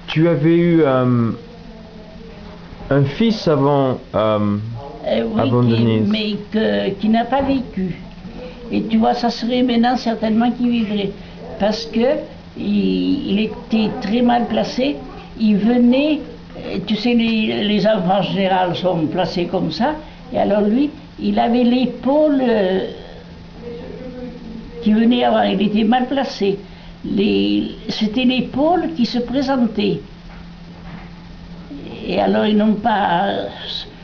tu avais eu un fils avant, Oui, avant Denise. mais qui n'a pas vécu. Et tu vois, ça serait maintenant certainement qu'il vivrait. Parce que il était très mal placé. Il venait, tu sais, les enfants en général sont placés comme ça. Et alors lui, il avait l'épaule qui venait avant. Il était mal placé. C'était l'épaule qui se présentait. Et alors ils n'ont pas...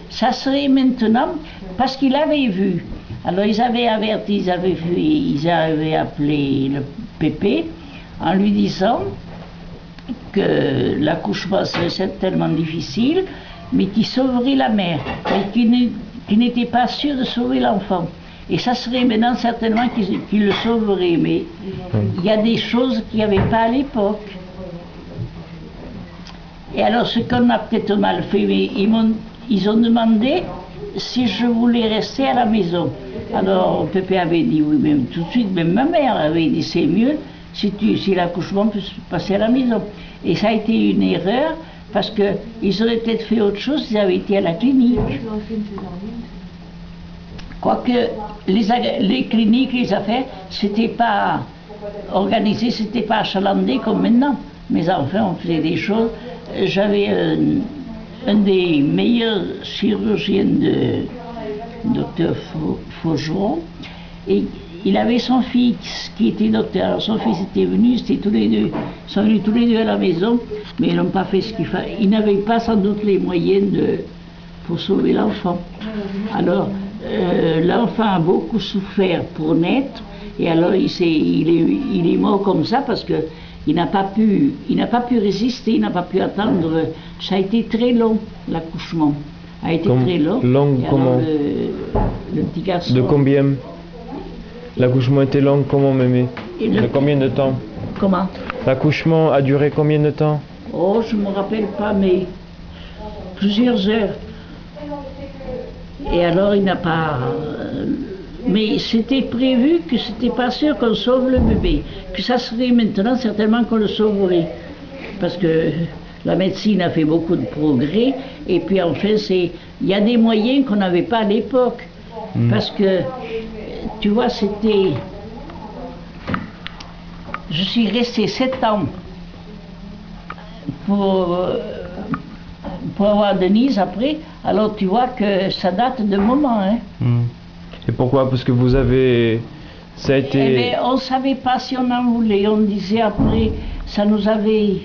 Ça serait maintenant, parce qu'il avait vu. Alors ils avaient averti, ils avaient appelé le pépé en lui disant que l'accouchement serait certainement difficile, mais qu'il sauverait la mère, mais qu'il n'était pas sûr de sauver l'enfant. Et ça serait maintenant certainement qu'il le sauverait, mais il y a des choses qu'il n'y avait pas à l'époque. Et alors ce qu'on a peut-être mal fait, mais ils ont demandé si je voulais rester à la maison. Alors Pépé avait dit oui, même tout de suite, même ma mère avait dit c'est mieux si l'accouchement peut se passer à la maison. Et ça a été une erreur parce qu'ils auraient peut-être fait autre chose, ils avaient été à la clinique. Quoique les cliniques, les affaires, c'était pas organisé, c'était pas achalandé comme maintenant. Mais enfin, on faisait des choses. J'avais un des meilleurs chirurgiens de docteur Faugeron, et il avait son fils qui était docteur. Alors son fils était venu, ils sont venus tous les deux à la maison, mais ils n'ont pas fait ce qu'il fallait. Ils n'avaient pas sans doute les moyens pour sauver l'enfant. Alors l'enfant a beaucoup souffert pour naître, et alors il est mort comme ça parce que il n'a pas pu résister, il n'a pas pu attendre. Ça a été très long, l'accouchement. A été très long. Long comment? Le petit garçon. De combien? L'accouchement était long comment, mémé? De combien de temps? Comment? L'accouchement a duré combien de temps? Oh, je ne me rappelle pas, mais plusieurs heures. Et alors il n'a pas... Mais c'était prévu que c'était pas sûr qu'on sauve le bébé, que ça serait maintenant certainement qu'on le sauverait. Parce que la médecine a fait beaucoup de progrès, et puis enfin il y a des moyens qu'on n'avait pas à l'époque. Parce que, tu vois, c'était... Je suis restée 7 ans pour avoir Denise après, alors tu vois que ça date de moment, hein. Et pourquoi? Parce que vous avez... Ça a été... Eh bien, on ne savait pas si on en voulait. On disait après, ça nous avait